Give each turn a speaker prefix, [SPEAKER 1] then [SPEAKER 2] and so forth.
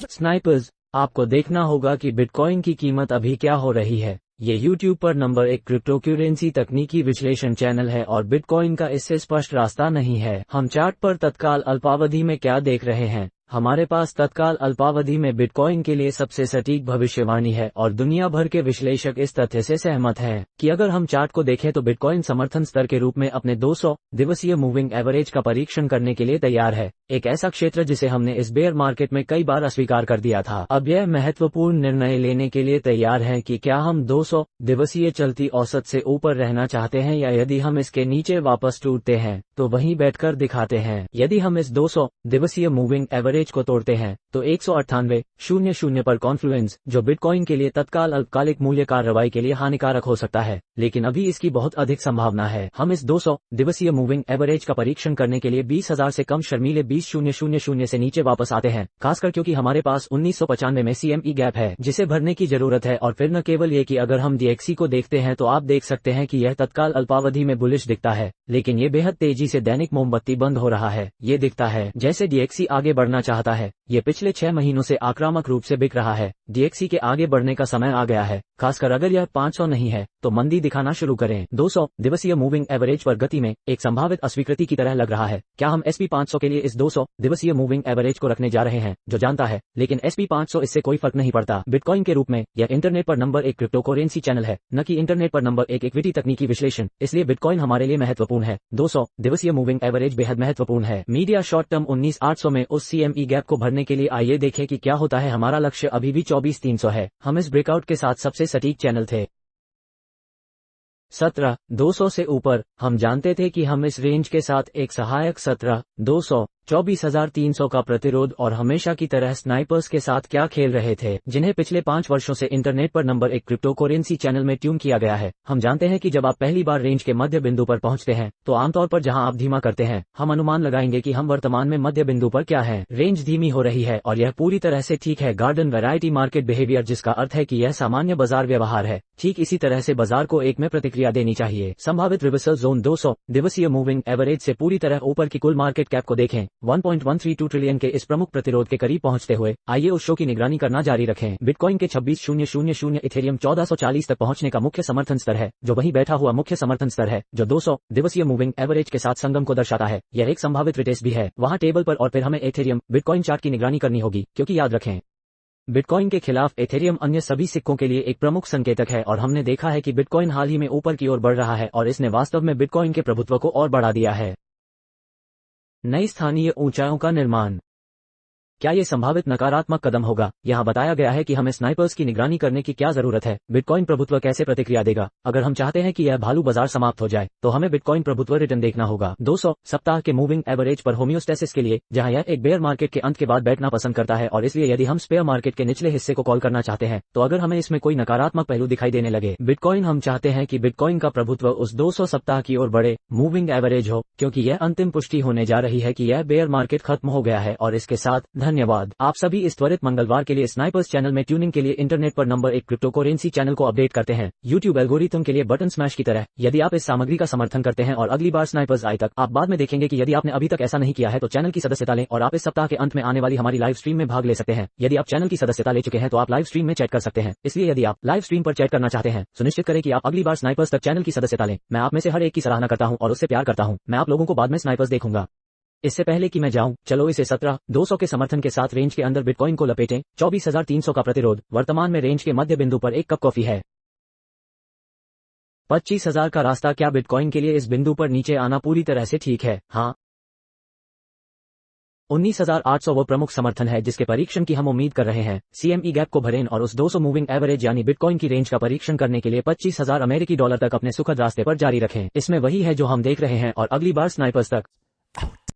[SPEAKER 1] Snipers, आपको देखना होगा कि बिटकॉइन की कीमत अभी क्या हो रही है। ये YouTube पर नंबर 1 क्रिप्टोकरेंसी तकनीकी विश्लेषण चैनल है और बिटकॉइन का इससे स्पष्ट रास्ता नहीं है। हम चार्ट पर तत्काल अल्पावधि में क्या देख रहे हैं? हमारे पास तत्काल अल्पावधि में बिटकॉइन के लिए सबसे सटीक भविष्यवाणी है और दुनिया भर के विश्लेषक इस तथ्य से सहमत हैं कि अगर हम चार्ट को देखें तो बिटकॉइन समर्थन स्तर के रूप में अपने 200 दिवसीय मूविंग एवरेज का परीक्षण करने के लिए तैयार है, एक ऐसा क्षेत्र जिसे हमने इस बेयर मार्केट में कई बार अस्वीकार कर दिया था। अब यह महत्वपूर्ण निर्णय लेने के लिए तैयार है कि क्या हम 200 दिवसीय चलती औसत से ऊपर रहना चाहते हैं या यदि हम इसके नीचे वापस टूटते हैं तो वहीं बैठकर दिखाते हैं। यदि हम इस 200 दिवसीय मूविंग एवरेज को तोड़ते हैं तो 198.00 पर कॉन्फ्लुएंस, जो बिटकॉइन के लिए तत्काल अल्पकालिक मूल्य कार्रवाई के लिए हानिकारक हो सकता है, लेकिन अभी इसकी बहुत अधिक संभावना है। हम इस 200 दिवसीय मूविंग एवरेज का परीक्षण करने के लिए 20,000 से कम शर्मीले 20,000 से नीचे वापस आते हैं, खासकर क्योंकि हमारे पास 1995 में CME गैप है जिसे भरने की जरूरत है। और फिर न केवल ये कि अगर हम DXY को देखते हैं तो आप देख सकते हैं कि यह तत्काल अल्पावधि में बुलिश दिखता है, लेकिन ये बेहद तेजी से दैनिक मोमबत्ती बंद हो रहा है। ये दिखता है जैसे DXY आगे बढ़ना चाहता है। ये पिछले 6 महीनों से आक्रामक रूप से बिक रहा है। DXY के आगे बढ़ने का समय आ गया है, खासकर अगर यह 500 नहीं है तो मंदी दिखाना शुरू करें। 200 दिवसीय मूविंग एवरेज पर गति में एक संभावित अस्वीकृति की तरह लग रहा है। क्या हम SP 500 के लिए इस 200 दिवसीय मूविंग एवरेज को रखने जा रहे हैं? जो जानता है, लेकिन SP 500 इससे कोई फर्क नहीं पड़ता। बिटकॉइन के रूप में यह इंटरनेट पर नंबर 1 क्रिप्टोकरेंसी चैनल है, न कि इंटरनेट पर नंबर 1 इक्विटी तकनीकी विश्लेषण। इसलिए बिटकॉइन हमारे लिए महत्वपूर्ण है। 200 दिवसीय मूविंग एवरेज बेहद महत्वपूर्ण है। मीडिया शॉर्ट टर्म 19,800 में उस CME गैप को भरने के लिए आइए देखें कि क्या होता है। हमारा लक्ष्य अभी भी 24,300 है। हम इस ब्रेकआउट के साथ सबसे सटीक चैनल थे। 17,200 से ऊपर हम जानते थे कि हम इस रेंज के साथ एक सहायक 17,200 24,300 का प्रतिरोध और हमेशा की तरह स्नाइपर्स के साथ क्या खेल रहे थे, जिन्हें पिछले 5 वर्षों से इंटरनेट पर नंबर 1 क्रिप्टोकरेंसी चैनल में ट्यून किया गया है। हम जानते हैं कि जब आप पहली बार रेंज के मध्य बिंदु पर पहुंचते हैं तो आमतौर पर जहां आप धीमा करते हैं, हम अनुमान लगाएंगे कि हम वर्तमान में मध्य बिंदु पर क्या हैं। रेंज धीमी हो रही है और यह पूरी तरह से ठीक है। गार्डन वैरायटी मार्केट बिहेवियर, जिसका अर्थ है कि यह सामान्य बाजार व्यवहार है, ठीक इसी तरह से बाजार को एक में प्रतिक्रिया देनी चाहिए। संभावित रिवर्सल जोन 200 दिवसीय मूविंग एवरेज से पूरी तरह ऊपर की कुल मार्केट कैप को देखें। 1.132 ट्रिलियन के इस प्रमुख प्रतिरोध के करीब पहुंचते हुए आइए उस शो की निगरानी करना जारी रखें। बिटकॉइन के 26,000 इथेरियम 1440 तक पहुंचने का मुख्य समर्थन स्तर है, जो वहीं बैठा हुआ मुख्य समर्थन स्तर है जो 200 दिवसीय मूविंग एवरेज के साथ संगम को दर्शाता है। यह एक संभावित रिटेस्ट भी है वहां टेबल पर, और फिर हमें एथेरियम बिटकॉइन चार्ट की निगरानी करनी होगी, क्योंकि याद रखें, बिटकॉइन के खिलाफ एथेरियम अन्य सभी सिक्कों के लिए एक प्रमुख संकेतक है। और हमने देखा है कि बिटकॉइन हाल ही में ऊपर की ओर बढ़ रहा है और इसने वास्तव में बिटकॉइन के प्रभुत्व को और बढ़ा दिया है। नई स्थानीय ऊंचाइयों का निर्माण, क्या ये संभावित नकारात्मक कदम होगा? यहाँ बताया गया है कि हमें स्नाइपर्स की निगरानी करने की क्या जरूरत है। बिटकॉइन प्रभुत्व कैसे प्रतिक्रिया देगा? अगर हम चाहते हैं कि यह भालू बाजार समाप्त हो जाए तो हमें बिटकॉइन प्रभुत्व रिटर्न देखना होगा। 200 सप्ताह के मूविंग एवरेज पर होमियोस्टेसिस के लिए, जहां यह एक बेयर मार्केट के अंत के बाद बैठना पसंद करता है, और इसलिए यदि हम स्पेयर मार्केट के निचले हिस्से को कॉल करना चाहते हैं तो अगर हमें इसमें कोई नकारात्मक पहलू दिखाई देने लगे बिटकॉइन, हम चाहते हैं कि बिटकॉइन का प्रभुत्व उस 200 सप्ताह की ओर बढ़े मूविंग एवरेज हो, क्योंकि यह अंतिम पुष्टि होने जा रही है कि यह बेयर मार्केट खत्म हो गया है। और इसके साथ धन्यवाद आप सभी इस त्वरित मंगलवार के लिए स्नाइपर्स चैनल में ट्यूनिंग के लिए इंटरनेट पर नंबर 1 क्रिप्टोकरेंसी चैनल को अपडेट करते हैं। YouTube एल्गोरिथम के लिए बटन स्मैश की तरह। यदि आप इस सामग्री का समर्थन करते हैं और अगली बार स्नाइपर्स आए तक, आप बाद में देखेंगे कि यदि आपने अभी तक ऐसा नहीं किया है तो चैनल की सदस्यता लें और आप इस सप्ताह के अंत में आने वाली हमारी लाइव स्ट्रीम में भाग ले सकते हैं। यदि आप चैनल की सदस्यता ले चुके हैं तो आप लाइव स्ट्रीम में चैट कर सकते हैं, इसलिए यदि आप लाइव स्ट्रीम पर चैट करना चाहते हैं सुनिश्चित करें कि आप अगली बार स्नाइपर्स तक चैनल की सदस्यता लें। मैं आप में से हर एक की सराहना करता हूं और उससे प्यार करता हूं। मैं आप लोगों को बाद में स्नाइपर्स देखूंगा। इससे पहले कि मैं जाऊं, चलो इसे 17,200 के समर्थन के साथ रेंज के अंदर बिटकॉइन को लपेटें। 24,300 का प्रतिरोध वर्तमान में रेंज के मध्य बिंदु पर एक कप कॉफी है। 25,000 का रास्ता, क्या बिटकॉइन के लिए इस बिंदु पर नीचे आना पूरी तरह से ठीक है? हाँ। 19,800 वो प्रमुख समर्थन है जिसके परीक्षण की हम उम्मीद कर रहे हैं। CME गैप को भरें और उस 200 मूविंग एवरेज यानी बिटकॉइन की रेंज का परीक्षण करने के लिए 25,000 अमेरिकी डॉलर तक अपने सुखद रास्ते पर जारी रखें। इसमें वही है जो हम देख रहे हैं और अगली बार स्नाइपर्स तक